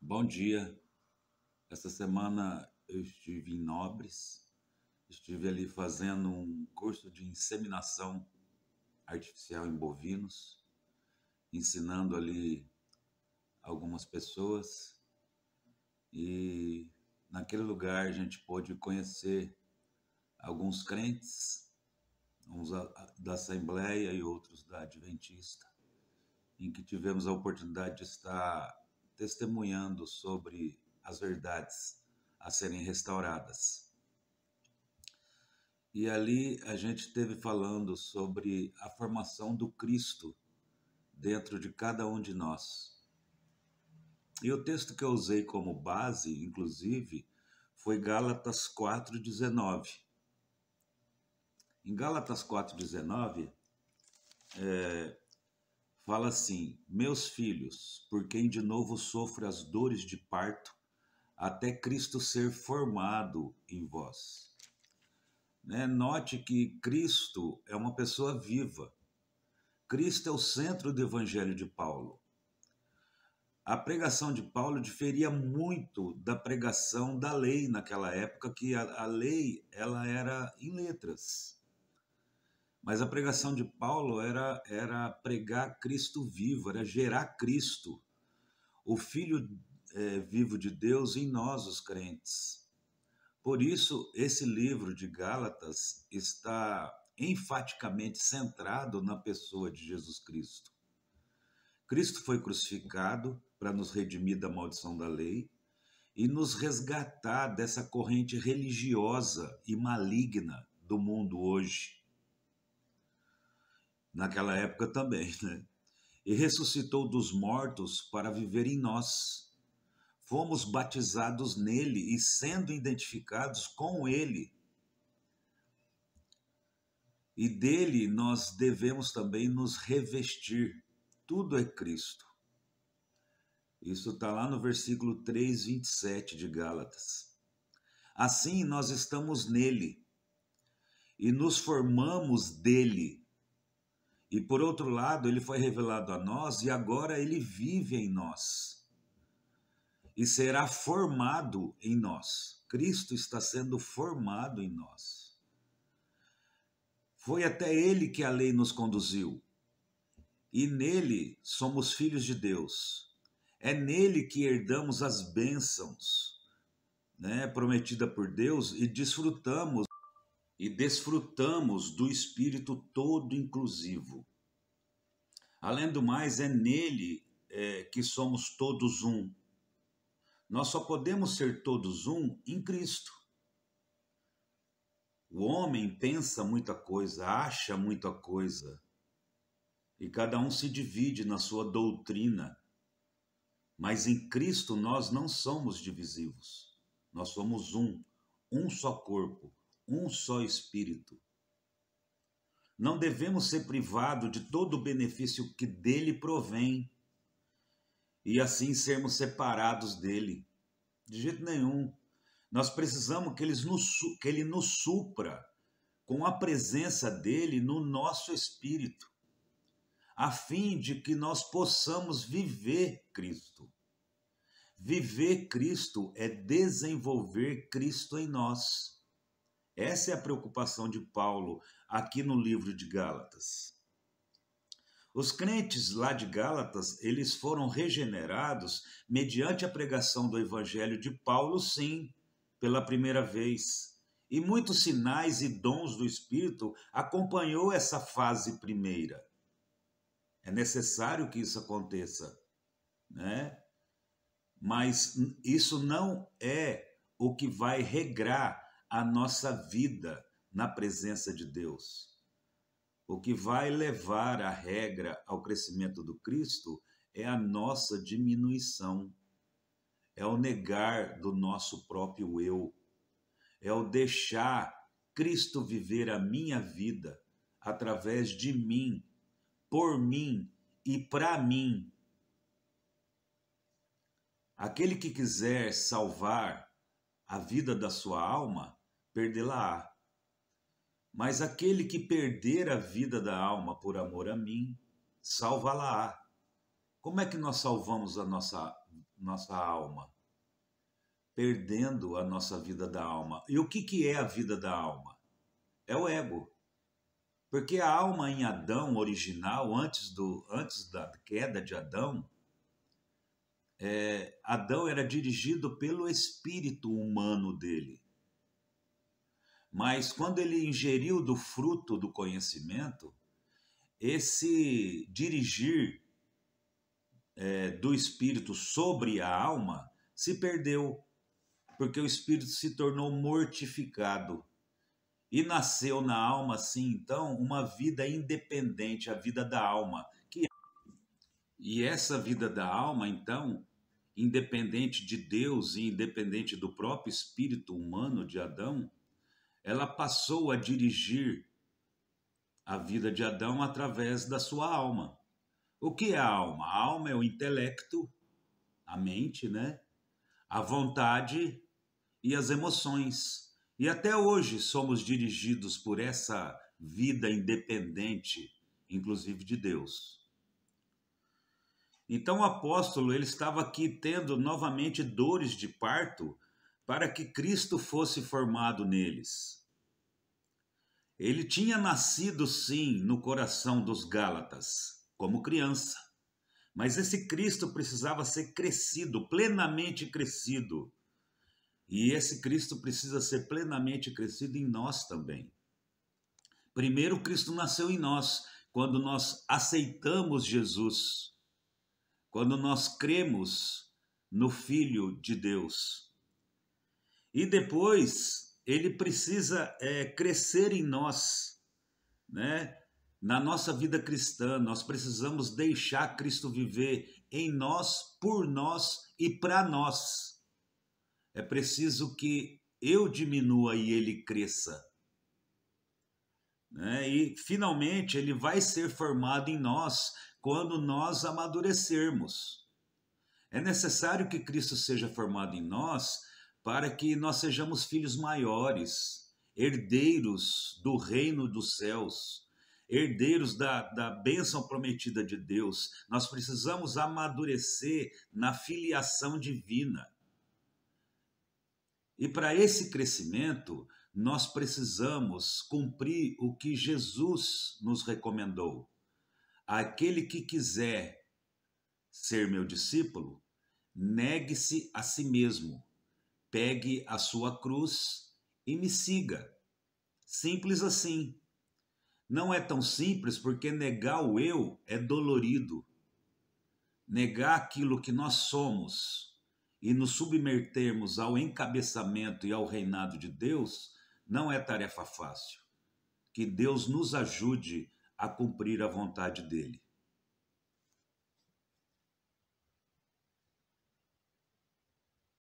Bom dia. Essa semana eu estive em Nobres, estive ali fazendo um curso de inseminação artificial em bovinos, ensinando ali algumas pessoas e naquele lugar a gente pôde conhecer alguns crentes, uns da Assembleia e outros da Adventista, em que tivemos a oportunidade de estar testemunhando sobre as verdades a serem restauradas. E ali a gente esteve falando sobre a formação do Cristo dentro de cada um de nós. E o texto que eu usei como base, inclusive, foi Gálatas 4,19. Em Gálatas 4,19, fala assim: Meus filhos, por quem de novo sofro as dores de parto, até Cristo ser formado em vós. Note que Cristo é uma pessoa viva. Cristo é o centro do Evangelho de Paulo. A pregação de Paulo diferia muito da pregação da lei naquela época, que a lei ela era em letras. Mas a pregação de Paulo era pregar Cristo vivo, era gerar Cristo, o Filho vivo de Deus em nós, os crentes. Por isso, esse livro de Gálatas está enfaticamente centrado na pessoa de Jesus Cristo. Cristo foi crucificado para nos redimir da maldição da lei e nos resgatar dessa corrente religiosa e maligna do mundo hoje. Naquela época também, E ressuscitou dos mortos para viver em nós. Fomos batizados nele e sendo identificados com ele. E dele nós devemos também nos revestir. Tudo é Cristo. Isso está lá no versículo 3:27 de Gálatas. Assim nós estamos nele e nos formamos dele. E por outro lado, ele foi revelado a nós e agora ele vive em nós. E será formado em nós. Cristo está sendo formado em nós. Foi até ele que a lei nos conduziu. E nele somos filhos de Deus. É nele que herdamos as bênçãos, prometida por Deus e desfrutamos do Espírito todo inclusivo. Além do mais, é nele que somos todos um. Nós só podemos ser todos um em Cristo. O homem pensa muita coisa, acha muita coisa, e cada um se divide na sua doutrina. Mas em Cristo nós não somos divisivos. Nós somos um só corpo, um só espírito. Não devemos ser privados de todo o benefício que dele provém e assim sermos separados dele. De jeito nenhum. Nós precisamos que ele nos supra com a presença dele no nosso espírito, a fim de que nós possamos viver Cristo. Viver Cristo é desenvolver Cristo em nós. Essa é a preocupação de Paulo aqui no livro de Gálatas. Os crentes lá de Gálatas, eles foram regenerados mediante a pregação do evangelho de Paulo, sim, pela primeira vez. E muitos sinais e dons do Espírito acompanhou essa fase primeira. É necessário que isso aconteça, Mas isso não é o que vai regrar a nossa vida na presença de Deus. O que vai levar a regra ao crescimento do Cristo é a nossa diminuição, é o negar do nosso próprio eu, é o deixar Cristo viver a minha vida através de mim, por mim e para mim. Aquele que quiser salvar a vida da sua alma, perdê-la-á. Mas aquele que perder a vida da alma por amor a mim, salvá-la-á. Como é que nós salvamos a nossa nossa alma, perdendo a nossa vida da alma. E o que é a vida da alma? É o ego. Porque a alma em Adão original, antes da queda de Adão, Adão era dirigido pelo espírito humano dele. Mas quando ele ingeriu do fruto do conhecimento, esse dirigir do espírito sobre a alma se perdeu, porque o espírito se tornou mortificado. E nasceu na alma, assim, então, uma vida independente, a vida da alma. E essa vida da alma, então, independente de Deus e independente do próprio espírito humano de Adão, ela passou a dirigir a vida de Adão através da sua alma. O que é a alma? A alma é o intelecto, a mente, né? A vontade e as emoções. E até hoje somos dirigidos por essa vida independente, inclusive de Deus. Então o apóstolo ele estava aqui tendo novamente dores de parto para que Cristo fosse formado neles. Ele tinha nascido sim no coração dos Gálatas, como criança, mas esse Cristo precisava ser crescido, plenamente crescido. E esse Cristo precisa ser plenamente crescido em nós também. Primeiro, Cristo nasceu em nós, quando nós aceitamos Jesus, quando nós cremos no Filho de Deus. E depois, ele precisa crescer em nós, né? Na nossa vida cristã, nós precisamos deixar Cristo viver em nós, por nós e para nós. É preciso que eu diminua e ele cresça. Né? E, finalmente, ele vai ser formado em nós quando nós amadurecermos. É necessário que Cristo seja formado em nós para que nós sejamos filhos maiores, herdeiros do reino dos céus, herdeiros da bênção prometida de Deus. Nós precisamos amadurecer na filiação divina. E para esse crescimento, nós precisamos cumprir o que Jesus nos recomendou. Aquele que quiser ser meu discípulo, negue-se a si mesmo, pegue a sua cruz e me siga. Simples assim. Não é tão simples porque negar o eu é dolorido. Negar aquilo que nós somos e nos submetermos ao encabeçamento e ao reinado de Deus não é tarefa fácil. Que Deus nos ajude a cumprir a vontade dele.